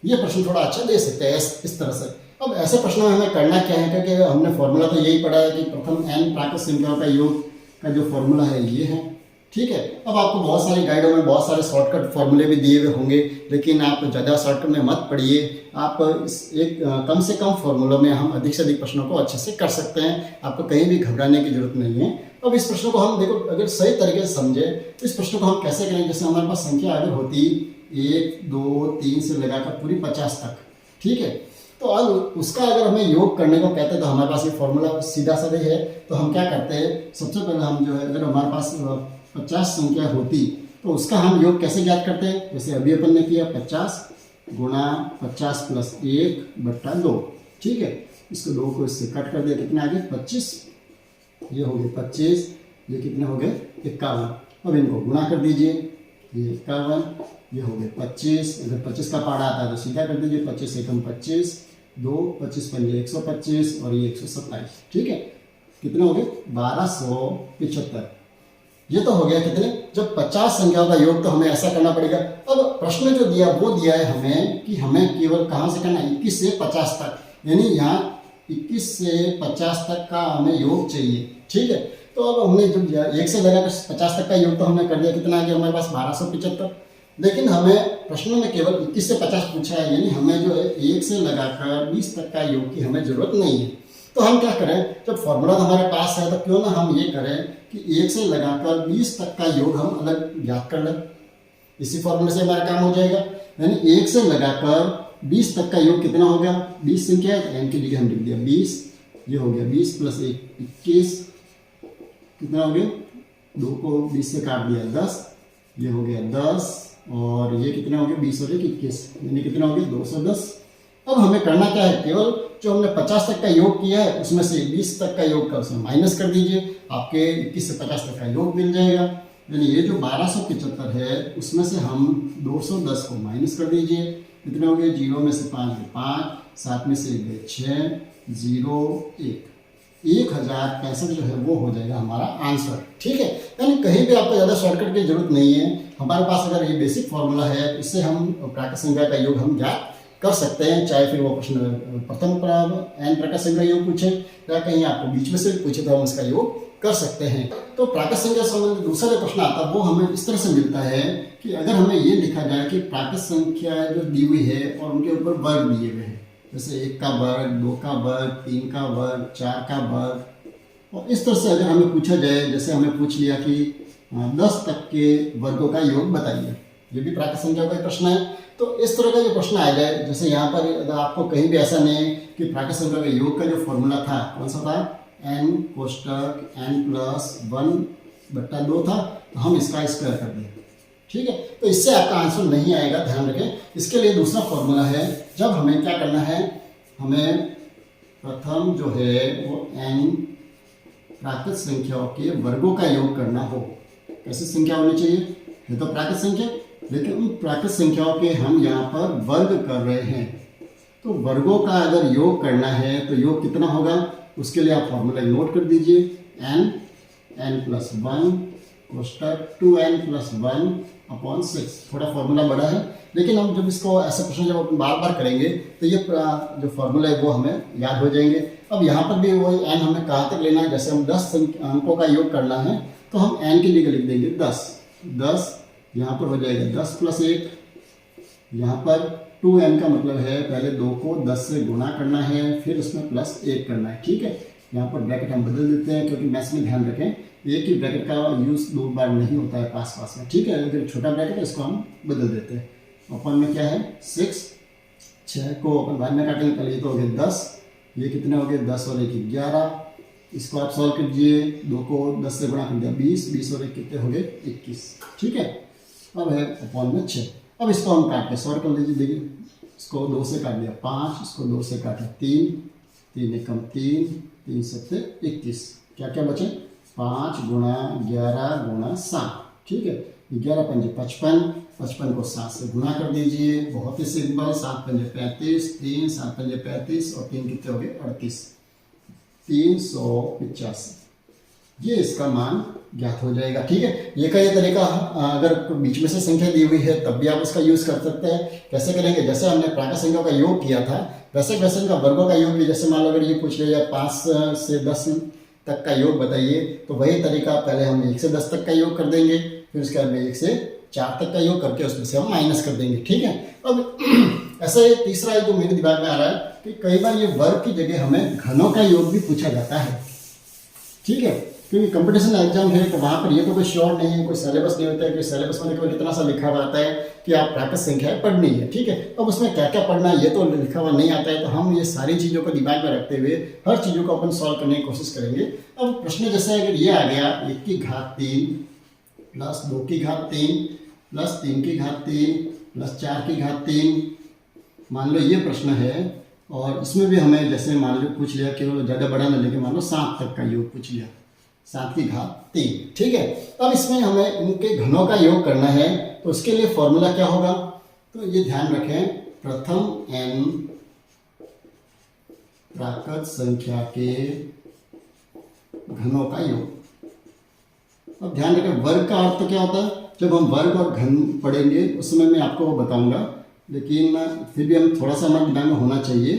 Speaker 1: ये प्रश्न थोड़ा अच्छा दे सकते हैं इस तरह से। अब ऐसे प्रश्न में हमें करना क्या है, क्योंकि हमने फॉर्मूला तो यही पढ़ा है कि प्रथम एन प्राकृत संख्याओं का योग का जो फॉर्मूला है ये है। ठीक है, अब आपको बहुत सारी गाइडों में बहुत सारे शॉर्टकट फॉर्मूले भी दिए हुए होंगे, लेकिन आप ज़्यादा शॉर्टकट में मत पढ़िए। आप कम से कम फॉर्मूलों में हम अधिक से अधिक प्रश्नों को अच्छे से कर सकते हैं, आपको कहीं भी घबराने की जरूरत नहीं है। अब इस प्रश्न को हम देखो अगर सही तरीके से समझे तो इस प्रश्न को हम कैसे करें। जैसे हमारे पास संख्या अगर होती 1 2 3 से लगाकर पूरी 50 तक, ठीक है, तो अब उसका अगर हमें योग करने को कहते हैं तो हमारे पास ये फॉर्मूला सीधा साधा है। तो हम क्या करते हैं, सबसे पहले हम जो है अगर हमारे पास 50 संख्या होती तो उसका हम योग कैसे ज्ञात करते हैं। जैसे अभी अपन ने किया 50 गुणा 50 प्लस 1/2। ठीक है, इसको 2 को इससे कट कर दिया, कितने आ गए 25, ये हो गए 25, ये कितने हो गए 51। अब इनको गुणा कर दीजिए, ये 51, ये हो गए 25। अगर 25 का पारा आता है तो सीधा कर दीजिए, 25 एकम 25, 2 25 पंजे 125 और ये 127। ठीक है, कितने हो गए 1275। ये तो हो गया कितने, जब 50 संख्याओं का योग तो हमें ऐसा करना पड़ेगा। अब प्रश्न जो दिया वो दिया है हमें कि हमें केवल कहाँ से करना है 21 से 50 तक, यानी यहाँ 21 से 50 तक का हमें योग चाहिए। ठीक है, तो अब हमने जब 1 से लगाकर 50 तक का योग तो हमने कर दिया, कितना आ गया हमारे पास 1275। लेकिन हमें प्रश्न में केवल 21 से 50 पूछा है, यानी हमें जो है 1 से लगाकर 20 तक का योग की हमें जरूरत नहीं है। तो हम क्या करें, जब फॉर्मूला हमारे पास है तो क्यों ना हम ये करें कि 1 से लगाकर 20 तक का योग हम अलग ज्ञात कर लें। इसी फॉर्मूले से हमारा काम हो जाएगा। यानी 1 से लगाकर 20 तक का योग कितना हो गया, 20 संख्या है, एन की जगह हम लिख दिया 20, ये हो गया 20 प्लस 1 21, कितना हो गया, 2 को 20 से काट दिया 10, ये हो गया 10 और ये कितना हो गया 20 हो गया 21, यानी कितना हो गया 210। अब हमें करना क्या है, केवल जो हमने 50 तक का योग किया है उसमें से 20 तक का योग का उसमें माइनस कर दीजिए, आपके 21 से 50 तक का योग मिल जाएगा। यानी ये जो 1275 है उसमें से हम 210 को माइनस कर दीजिए, कितने हो गए, 0 में से 5 गए 5, 7 में से 1 गए 6, 0 1, 1065 जो है वो हो जाएगा हमारा आंसर। ठीक है, यानी कहीं भी आपको ज़्यादा शॉर्टकट की जरूरत नहीं है। हमारे पास अगर ये बेसिक फॉर्मूला है इससे हम प्राकृत संख्या का योग हम ज्ञात कर सकते हैं, चाहे फिर वो प्रश्न प्रथम एन प्राकृत संख्या योग पूछे या कहीं आपको बीच में से पूछे तो हम इसका योग कर सकते हैं। तो प्राकृत संख्या संबंधित दूसरा जो प्रश्न आता है वो हमें इस तरह से मिलता है कि अगर हमें ये लिखा जाए कि प्राकृत संख्या जो दी हुई है और उनके ऊपर वर्ग दिए हुए हैं, जैसे 1 का वर्ग, 2 का वर्ग, 3 का वर्ग, 4 का वर्ग, और इस तरह से अगर हमें पूछा जाए, जैसे हमें पूछ लिया कि 10 तक के वर्गों का योग बताइए, ये भी प्राकृत संख्या का प्रश्न है। तो इस तरह का जो प्रश्न आ जाए, जैसे यहाँ पर आपको कहीं भी ऐसा नहीं है कि प्राकृत संख्या के योग का जो फॉर्मूला था कौन सा था, n कोष्टक n + 1/2 था, तो हम इसका स्क्वायर कर दें। ठीक है। तो इससे आपका आंसर नहीं आएगा, ध्यान रखें। इसके लिए दूसरा फॉर्मूला है, जब हमें क्या करना है, हमें प्रथम जो है वो n प्राकृत संख्याओं के वर्गों का योग करना हो। कैसी संख्या होनी चाहिए, ये तो प्राकृत संख्या, लेकिन उन प्राकृत संख्याओं के हम यहाँ पर वर्ग कर रहे हैं, तो वर्गों का अगर योग करना है तो योग कितना होगा, उसके लिए आप फॉर्मूला नोट कर दीजिए, n+1 कोष्टक 2n+1/6। थोड़ा फॉर्मूला बड़ा है, लेकिन हम जब इसको ऐसे प्रश्न जब अपन बार बार करेंगे तो ये जो फॉर्मूला है वो हमें याद हो जाएंगे। अब यहाँ पर भी वही n हमें कहाँ तक लेना है, जैसे हम 10 अंकों का योग करना है तो हम n की जगह लिख देंगे 10 यहाँ पर हो जाएगा 10 + 1, यहाँ पर 2n का मतलब है पहले 2 को 10 से गुणा करना है, फिर उसमें +1 करना है, ठीक है। यहाँ पर ब्रैकेट हम बदल देते हैं, क्योंकि मैथ्स में ध्यान रखें एक ही ब्रैकेट का यूज़ 2 बार नहीं होता है पास में, ठीक है। अगर छोटा ब्रैकेट है इसको हम बदल देते हैं। अपन में क्या है 6 को अपन बाद में काटेंगे, पहले ये तो हो गए 10, ये कितने हो गए 10 और 1 11, इसको आप सॉल्व कीजिए, 2 को 10 से गुणा कर दिया 20 और 1 कितने हो गए 21, ठीक है। अब है अपॉन में 6, अब इसको हम काट के सॉल्व कर लीजिए। देखिए इसको 2 से काट दिया 5, इसको 2 से काटा 3, 3 एकम 3, 3 7 21, क्या क्या बचे 5 गुणा 11 गुणा 7, ठीक है। 11 पंजे 55, 55 को 7 से गुणा कर दीजिए, बहुत ही सिंपल, 7 पंजे 35, 3 7 पंजे 35 और 3 कितने हो गए 38, 385, ये इसका मान ज्ञात हो जाएगा, ठीक है। ये का ये तरीका, अगर बीच में से संख्या दी हुई है तब भी आप उसका यूज कर सकते हैं। कैसे करेंगे, जैसे हमने प्राकृत संख्याओं का योग किया था वैसे इनका वर्गों का योग भी, जैसे मान लो अगर ये पूछ लिया 5 से 10 तक का योग बताइए, तो वही तरीका पहले हम 1 से 10 तक का योग कर देंगे, फिर उसके बाद में 1 से 4 तक का योग करके उसमें से हम माइनस कर देंगे, ठीक है। अब ऐसा ही तीसरा जो मेरे दिमाग में आ रहा है कि कई बार ये वर्ग की जगह हमें घनों का योग भी पूछा जाता है, ठीक है। क्योंकि कंपटीशन एग्जाम है तो वहाँ पर ये तो कोई श्योर नहीं है, कोई सिलेबस नहीं होता है कि सिलेबस में केवल इतना सा लिखा हुआ आता है कि आप प्राकृत संख्याएं पढ़नी है, ठीक है। अब उसमें क्या क्या पढ़ना है ये तो लिखा हुआ नहीं आता है, तो हम ये सारी चीज़ों को दिमाग में रखते हुए हर चीज़ों को अपन सॉल्व करने की कोशिश करेंगे। अब प्रश्न जैसे अगर ये आ गया 1 की घात 3 प्लस 2 की घात 3 प्लस 3 की घात 3 प्लस 4 की घात 3, मान लो ये प्रश्न है, और इसमें भी हमें जैसे मान लो पूछ लिया, केवल ज़्यादा बड़ा ना लेके मान लो 7 तक का योग पूछ लिया, 7 की घात 3, ठीक है। अब इसमें हमें इनके घनों का योग करना है, तो उसके लिए फॉर्मूला क्या होगा, तो ये ध्यान रखें, प्रथम n प्राकृत संख्या के घनों का योग। अब ध्यान रखें वर्ग का अर्थ क्या होता है, जब हम वर्ग और घन पढ़ेंगे उस समय मैं आपको बताऊंगा, लेकिन फिर भी हम थोड़ा सा हमारे दिमाग में होना चाहिए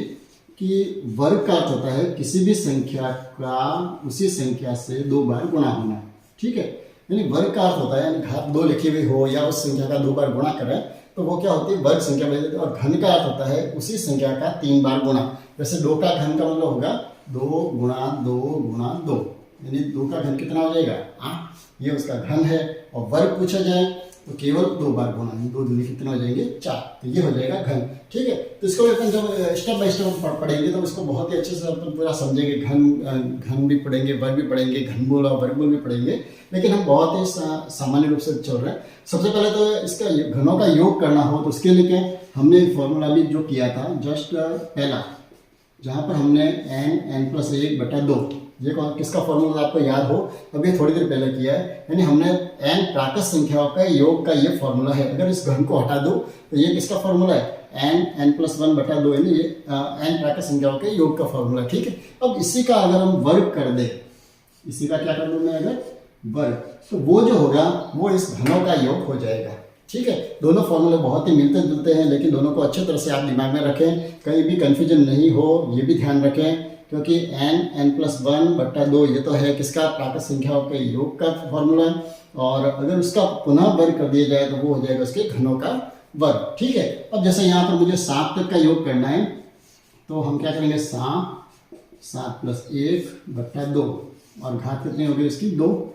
Speaker 1: कि वर्ग का अर्थ होता है किसी भी संख्या का उसी संख्या से 2 बार गुणा होना, ठीक है। यानी वर्ग का अर्थ होता है, यानी घात 2 लिखी हुई हो या उस संख्या का 2 बार गुणा करें तो वो क्या होती है वर्ग संख्या बन जाती है। और घन का अर्थ होता है उसी संख्या का 3 बार गुणा, जैसे 2 का घन का मतलब होगा 2 गुणा 2 गुणा 2, यानी 2 का घन कितना हो जाएगा 8, ये उसका घन है। और वर्ग पूछा जाए तो केवल 2 बार गुणा, 2 दूनी कितने हो जाएंगे 4, तो ये हो जाएगा घन, ठीक है। तो इसको अपन जब स्टेप बाय स्टेप पढ़ेंगे तो इसको बहुत ही अच्छे से अपन पूरा समझेंगे, घन भी पढ़ेंगे, वर्ग भी पढ़ेंगे, घनमूल और वर्गमूल भी पढ़ेंगे, लेकिन हम बहुत ही सामान्य रूप से चल रहे हैं। सबसे पहले तो इसका घनों का योग करना हो तो उसके लिए क्या हमने फॉर्मूला भी जो किया था जस्ट पहला, जहाँ पर हमने n+1/2, ये किसका फॉर्मूला आपको याद हो, अभी थोड़ी देर पहले किया है, यानी हमने n प्राकृत संख्याओं का योग का ये फॉर्मूला है। अगर इस घन को हटा दो तो ये किसका फॉर्मूला है n+1/2, यानी ये n प्राकृत संख्याओं के योग का फॉर्मूला, ठीक है। अब इसी का अगर हम वर्ग कर दे, इसी का क्या कर दूं मैं अगर वर्ग, तो वो जो होगा वो इस घनों का योग हो जाएगा, ठीक है। दोनों फॉर्मूले बहुत ही मिलते जुलते हैं, लेकिन दोनों को अच्छे तरह से आप दिमाग में रखें, कहीं भी कंफ्यूजन नहीं हो, ये भी ध्यान रखें, क्योंकि n+1/2 ये तो है किसका प्राकृत संख्याओं के योग का फॉर्मूला, और अगर उसका पुनः वर्ग कर दिया जाए तो वो हो जाएगा उसके घनों का वर्ग, ठीक है। अब जैसे यहाँ पर मुझे 7 तक का योग करना है तो हम क्या करेंगे 7 + 1/2, और घात कितनी होगी इसकी 2,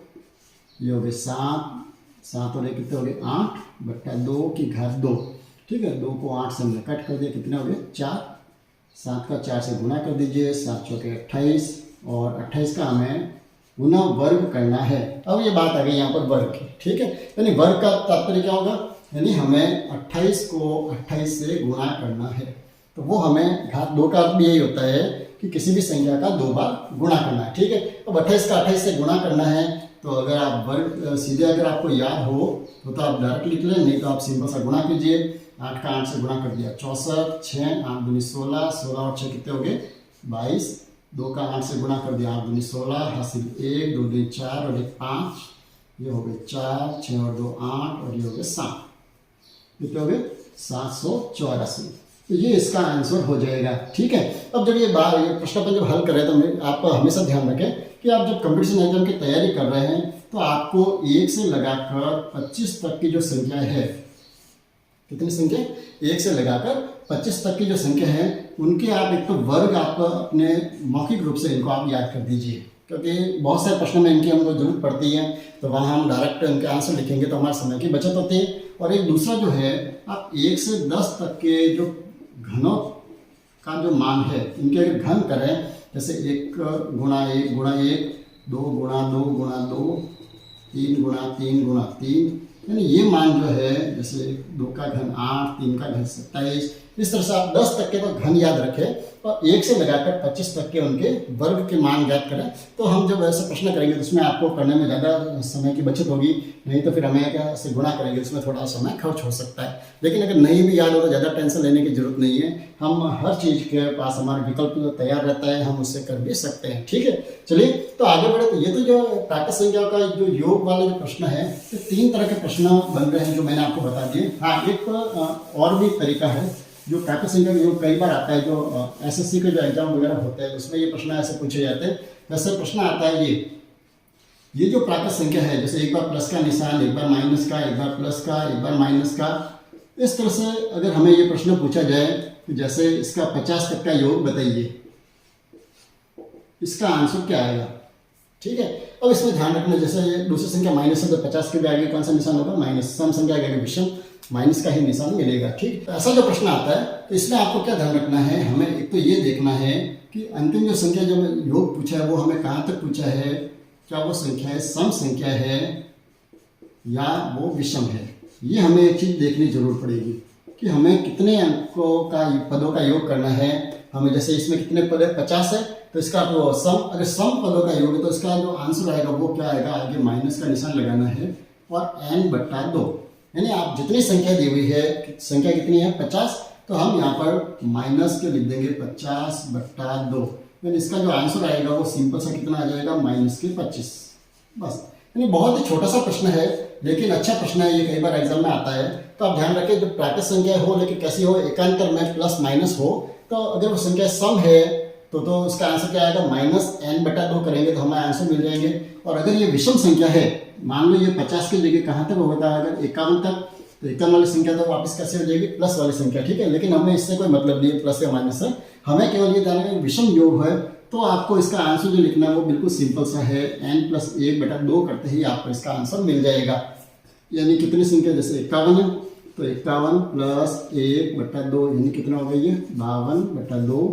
Speaker 1: ये हो गए 7 और 1 कितने हो गए 8/2 की घात 2, ठीक है। 2 को 8 से हमने कट कर दिया, कितने हो गए 4, 7 का 4 से गुणा कर दीजिए, 7 × 4 = 28, और 28 का हमें गुना वर्ग करना है। अब ये बात आ गई यहाँ पर वर्ग की, ठीक है। यानी वर्ग का तात्पर्य क्या होगा, यानी हमें 28 को 28 से गुणा करना है। तो वो हमें घात 2 का अर्थ भी यही होता है कि किसी भी संख्या का 2 बार गुणा करना है, ठीक है। अब 28 का 28 से गुणा करना है, तो अगर आप वर्ग सीधे अगर आपको याद हो तो आप डायरेक्ट लिख लें, नहीं तो आप सिंपल सा गुणा कीजिए। 8 का 8 से गुणा कर दिया 64, 6 8 दूनी 16, 16 और 6 कितने हो गए 22, 2 का 8 से गुणा कर दिया 8 दूनी 16, हासिल 1, 2 दूनी 4 और 1 5, ये हो गए 4, 6 और 2 8 और ये हो गए 7, कितने हो गए 784। तो ये इसका आंसर हो जाएगा, ठीक है। अब जब ये प्रश्न अपन जब हल कर रहे हैं तो आप हमेशा ध्यान रखें कि आप जब कंपटीशन एग्जाम की तैयारी कर रहे हैं तो आपको 1 से लगाकर 25 तक की जो संख्या है, कितनी संख्या, 1 से लगाकर 25 तक की जो संख्या है उनके आप एक तो वर्ग आप अपने मौखिक रूप से इनको आप याद कर दीजिए, क्योंकि बहुत सारे प्रश्नों में इनकी हमको जरूरत पड़ती है। तो वहाँ हम डायरेक्ट इनके आंसर लिखेंगे तो हमारे समय की बचत होती है। और एक दूसरा जो है, आप 1 से 10 तक के जो घनों का जो मान है इनके अगर घन करें, जैसे 1 गुणा 1 गुणा 1, 2 गुणा 2 गुणा 2, 3 गुणा 3 गुणा 3, यानी ये मान जो है जैसे 2 का घन 8, 3 का घन 27, इस तरह से आप 10 तक के तो घन याद रखें और 1 से लगाकर 25 तक के उनके वर्ग के मान याद करें। तो हम जब ऐसे प्रश्न करेंगे तो उसमें आपको करने में ज़्यादा समय की बचत होगी, नहीं तो फिर हमें क्या से गुणा करेंगे उसमें थोड़ा समय खर्च हो सकता है। लेकिन अगर नहीं भी याद हो तो ज़्यादा टेंशन लेने की जरूरत नहीं है, हम हर चीज़ के पास हमारा विकल्प तैयार रहता है, हम उससे कर भी सकते हैं, ठीक है। चलिए तो आगे बढ़े। तो ये तो जो प्राकृत संख्या का जो योग वाले जो प्रश्न है, तो 3 तरह के प्रश्न बन रहे हैं जो मैंने आपको बता दिए। हाँ, एक और भी तरीका है जो प्राकृत संख्या का योग कई बार आता है, जो एसएससी के जो एग्जाम वगैरह होते हैं उसमें ये प्रश्न ऐसे पूछे जाते हैं। जैसे प्रश्न आता है ये जो प्राकृत संख्या है, जैसे एक बार प्लस का निशान, एक बार माइनस का, एक बार प्लस का, एक बार माइनस का, इस तरह से अगर हमें ये प्रश्न पूछा जाए तो जैसे इसका 50 तक का योग बताइए, इसका आंसर क्या आएगा, ठीक है। अब इसमें ध्यान रखना, जैसे दूसरी संख्या माइनस है तो 50 के भी आगे कौन सा निशान होगा, माइनस। सम संख्या आगे विषम, माइनस का ही निशान मिलेगा, ठीक। ऐसा जो प्रश्न आता है तो इसमें आपको क्या ध्यान रखना है, हमें एक तो ये देखना है कि अंतिम जो संख्या जो योग पूछा है वो हमें कहाँ तक पूछा है, क्या वो संख्या है सम संख्या है या वो विषम है। ये हमें एक चीज देखनी जरूर पड़ेगी कि हमें कितने अंकों का पदों का योग करना है। हमें जैसे इसमें कितने पद है, 50 है, तो इसका तो सम, अगर सम पदों का योग है तो इसका जो आंसर आएगा वो क्या आएगा, आगे माइनस का निशान लगाना है और n/2, यानी आप जितनी संख्या दी हुई है, संख्या कितनी है 50, तो हम यहाँ पर माइनस के लिख देंगे 50/2, यानी इसका जो आंसर आएगा वो सिंपल सा कितना आ जाएगा, -25, बस। यानी बहुत ही छोटा सा प्रश्न है लेकिन अच्छा प्रश्न है, ये कई बार एग्जाम में आता है। तो आप ध्यान रखें, जो प्राकृत संख्या हो लेकिन कैसी हो, एकांतर में प्लस माइनस हो, तो अगर वो संख्या सम है तो उसका आंसर क्या आएगा, -n/2 करेंगे तो हमें आंसर मिल जाएंगे। और अगर ये विषम संख्या है, मान लो ये 50 की जगह कहाँ तक होता है, अगर 51 तक, तो 51 वाली संख्या तो वापस कैसे हो जाएगी, प्लस वाली संख्या, ठीक है। लेकिन हमें इससे कोई मतलब नहीं है प्लस या माइनस से, हमें केवल ये जानना है विषम योग है। तो आपको इसका आंसर जो लिखना है वो बिल्कुल सिंपल सा है, n+1/2 करते ही आपको इसका आंसर मिल जाएगा। यानी कितनी संख्या, जैसे 51 है तो 51 + 1/2 यानी कितना हो गया, ये 52/2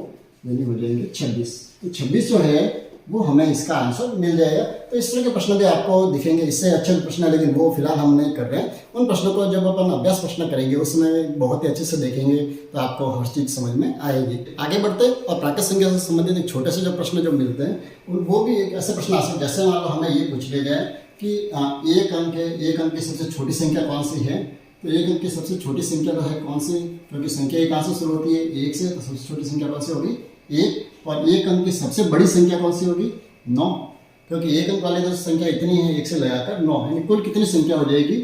Speaker 1: यानी हो जाएंगे 26। तो 26 जो है वो हमें इसका आंसर मिल जाएगा। तो इस तरह के प्रश्न भी आपको दिखेंगे, इससे अच्छे प्रश्न है लेकिन वो फिलहाल हम नहीं कर रहे हैं। उन प्रश्नों को जब अपन अभ्यास प्रश्न करेंगे उसमें बहुत ही अच्छे से देखेंगे तो आपको हर चीज समझ में आएगी। आगे बढ़ते हैं और प्राकृत संख्या से संबंधित एक छोटे से जो प्रश्न जो मिलते हैं वो भी एक ऐसे प्रश्न आ सकते हैं। जैसे मान लो हमें ये पूछ लिया जाए कि एक अंक की सबसे छोटी संख्या कौन सी है, तो एक अंक की सबसे छोटी संख्या तो है कौन सी, क्योंकि संख्या कहाँ से शुरू होती है, 1 से, तो सबसे छोटी संख्या कौन सी होगी, 1। और एक अंक की सबसे बड़ी संख्या कौन सी होगी, 9, क्योंकि एक अंक वाले जो संख्या इतनी है 1 से लगाकर 9, यानी कुल कितनी संख्या हो जाएगी,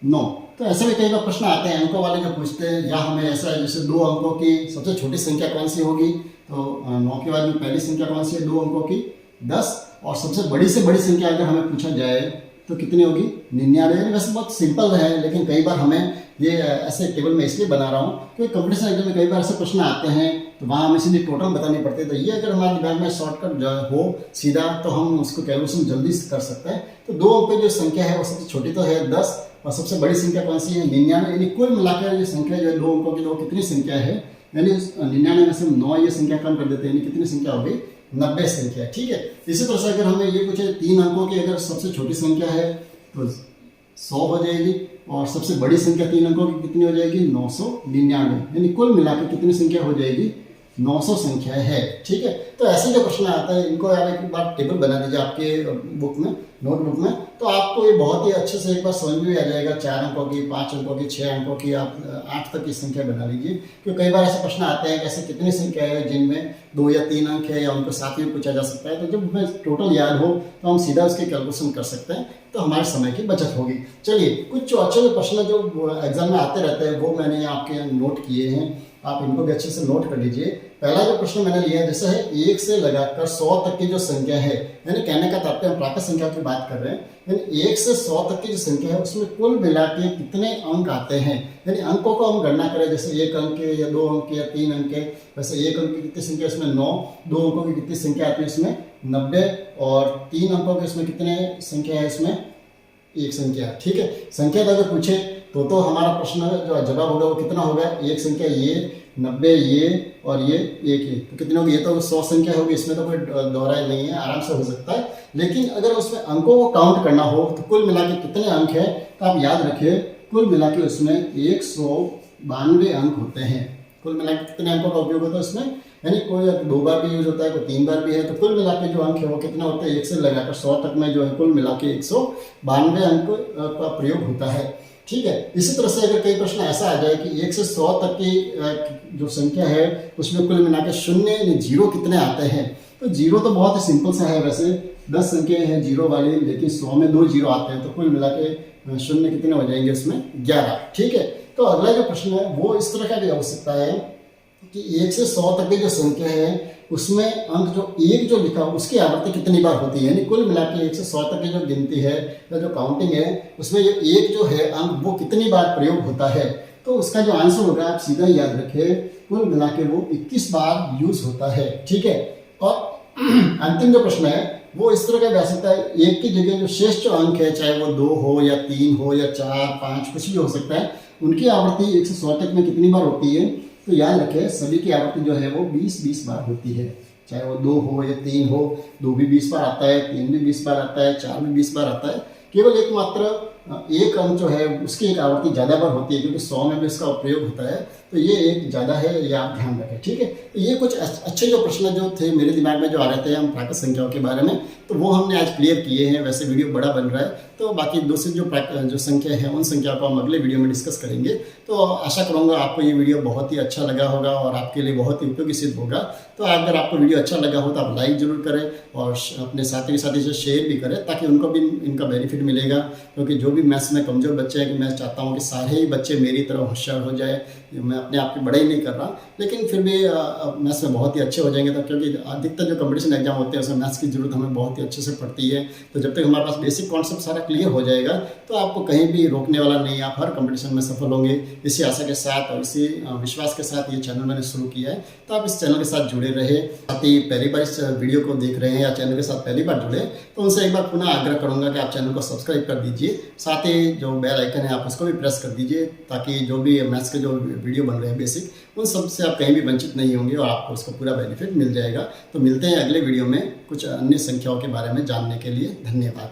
Speaker 1: 9। तो ऐसे भी कई बार प्रश्न आते हैं अंकों वाले जो पूछते हैं, या हमें ऐसा जैसे 2 अंकों की सबसे छोटी संख्या कौन सी होगी, तो 9 के बाद में पहली संख्या कौन सी है 2 अंकों की, 10। और सबसे बड़ी से बड़ी संख्या अगर हमें पूछा जाए तो कितनी होगी, 99। वैसे बहुत सिंपल है लेकिन कई बार हमें ये ऐसे टेबल में इसलिए बना रहा हूँ क्योंकि कंपटीशन एग्जाम में कई बार ऐसे प्रश्न आते हैं तो वहाँ हमें सीधे टोटल बतानी पड़ती है। तो ये अगर हमारे दिमाग में शॉर्टकट हो सीधा तो हम उसको कैलकुलेशन जल्दी से कर सकते हैं। तो 2 अंक की जो संख्या है वो सबसे छोटी तो है 10 और सबसे बड़ी संख्या कौन सी है, 99। यानी कुल मिलाकर ये संख्या जो है 2 अंकों की, वो कितनी संख्या है, यानी 99 में से 9 ये संख्या कम कर देते हैं, यानी कितनी संख्या हो गई, 90 संख्या है। ठीक है, इसी तरह से अगर हमें ये पूछे 3 अंकों की अगर सबसे छोटी संख्या है तो 100 हो जाएगी, और सबसे बड़ी संख्या 3 अंकों की कितनी हो जाएगी 999, यानी कुल मिलाकर कितनी संख्या हो जाएगी 900 संख्या है। ठीक है, तो ऐसे जो प्रश्न आता है इनको आप एक बार टेबल बना दीजिए आपके बुक में, नोटबुक में, तो आपको ये बहुत ही अच्छे से एक बार समझ में आ जाएगा। 4 अंकों की, 5 अंकों की, 6 अंकों की, आप 8 तक की संख्या बना लीजिए, क्योंकि कई बार ऐसे प्रश्न आते हैं कि ऐसे कितनी संख्या है जिनमें 2 या 3 अंक है या उनको साथ में पूछा जा सकता है। तो जब हमें टोटल याद हो तो हम सीधा उसकी कैलकुलेशन कर सकते हैं, तो हमारे समय की बचत होगी। चलिए, कुछ जो अच्छे प्रश्न जो एग्जाम में आते रहते हैं वो मैंने आपके नोट किए हैं, आप इनको भी अच्छे से नोट कर लीजिए। पहला जो प्रश्न मैंने लिया है जैसे है 1 से लगाकर 100 तक की जो संख्या है, यानी कहने का तात्पर्य हम प्राकृत संख्या की बात कर रहे हैं, यानी 1 से 100 तक की जो संख्या है उसमें कुल मिला के कितने अंक आते हैं, यानी अंकों को हम गणना करें, जैसे 1 अंक के या 2 अंक के या 3 अंक के। वैसे 1 अंक की कितनी संख्या इसमें 9, 2 अंकों की कितनी संख्या आती है इसमें 90, और 3 अंकों की इसमें कितने संख्या है इसमें 1 संख्या। ठीक है, संख्या अगर पूछे तो हमारा प्रश्न जो जवाब होगा वो कितना होगा, 1 संख्या ये, 90 ये, और ये 1 है, तो कितने होगी, ये तो 100 संख्या होगी, इसमें तो कोई दोहराई नहीं है, आराम से हो सकता है। लेकिन अगर उसमें अंकों को काउंट करना हो तो कुल मिला के कितने अंक है, तो आप याद रखिए कुल मिला के उसमें 192 अंक होते हैं। कुल मिला के कितने अंकों का उपयोग होता है उसमें, यानी कोई 2 बार भी यूज होता है, कोई 3 बार भी है, तो कुल मिला के जो अंक है वो कितना होता है 1 से लगाकर 100 तक में जो है कुल मिला के 192 अंक का प्रयोग होता है। ठीक है, इसी तरह से अगर कई प्रश्न ऐसा आ जाए कि 1 से 100 तक की जो संख्या है उसमें कुल मिला के शून्य यानी जीरो कितने आते हैं, तो जीरो तो बहुत ही सिंपल सा है, वैसे 10 संख्या है जीरो वाली, लेकिन 100 में 2 जीरो आते हैं, तो कुल मिला के शून्य कितने हो जाएंगे उसमें 11। ठीक है, तो अगला जो प्रश्न है वो इस तरह का भी हो सकता है कि 1 से 100 तक की जो संख्या है उसमें अंक जो 1 जो लिखा उसकी आवृत्ति कितनी बार होती है, यानी कुल मिला के 1 से 100 तक की जो गिनती है या जो काउंटिंग है उसमें ये 1 जो है अंक वो कितनी बार प्रयोग होता है, तो उसका जो आंसर होगा आप सीधा याद रखें, कुल मिला के वो 21 बार यूज होता है। ठीक है, और अंतिम जो प्रश्न है वो इस तरह का जा सकता है, 1 की जगह जो शेष जो अंक है चाहे वो 2 हो या 3 हो या 4, 5 कुछ भी हो सकता है, उनकी आवृत्ति 1 से 100 तक में कितनी बार होती है, तो याद रखें सभी की आवृत्ति जो है वो 20-20 बार होती है, चाहे वो 2 हो या 3 हो, 2 भी 20 बार आता है, 3 भी 20 बार आता है, 4 भी 20 बार आता है। केवल एकमात्र 1 अंक जो है उसकी एक आवृत्ति ज़्यादा बार होती है, क्योंकि 100 में भी इसका उपयोग होता है, तो ये एक ज़्यादा है, ये आप ध्यान रखें। ठीक है, तो ये कुछ अच्छे जो प्रश्न जो थे मेरे दिमाग में जो आ रहे थे हम प्राकृत संख्याओं के बारे में, तो वो हमने आज क्लियर किए हैं। वैसे वीडियो बड़ा बन रहा है, तो बाकी दूसरी जो संख्या है उन संख्या को हम अगले वीडियो में डिस्कस करेंगे। तो आशा करूँगा आपको ये वीडियो बहुत ही अच्छा लगा होगा और आपके लिए बहुत ही उपयोगी सिद्ध होगा। तो अगर आपको वीडियो अच्छा लगा हो तो आप लाइक जरूर करें और अपने साथी से शेयर भी करें, ताकि उनको भी इनका बेनिफिट मिलेगा। क्योंकि जो भी मैथ्स में कमज़ोर बच्चे हैं, कि मैं चाहता हूँ कि सारे ही बच्चे मेरी तरह होशियार हो जाए। मैं अपने आप की बड़ाई नहीं कर रहा, लेकिन फिर भी मैथ्स में बहुत ही अच्छे हो जाएंगे। तो क्योंकि अधिकतर जो कंपटीशन एग्जाम होते हैं उसमें मैथ्स की जरूरत हमें बहुत ही अच्छे से पड़ती है। तो जब तक हमारे पास बेसिक कॉन्सेप्ट सारा क्लियर हो जाएगा तो आपको कहीं भी रोकने वाला नहीं, आप हर कंपटीशन में सफल होंगे। इसी आशा के साथ और इसी विश्वास के साथ ये चैनल मैंने शुरू किया है, तो आप इस चैनल के साथ जुड़े रहे। साथ ही पहली बार इस वीडियो को देख रहे हैं या चैनल के साथ पहली बार जुड़े, तो उनसे एक बार पुनः आग्रह करूंगा कि आप चैनल को सब्सक्राइब कर दीजिए। साथ ही जो बेल आइकन है आप उसको भी प्रेस कर दीजिए, ताकि जो भी मैथ्स के जो वीडियो बन रहे हैं बेसिक, उन सब से आप कहीं भी वंचित नहीं होंगे और आपको उसका पूरा बेनिफिट मिल जाएगा। तो मिलते हैं अगले वीडियो में कुछ अन्य संख्याओं के बारे में जानने के लिए। धन्यवाद।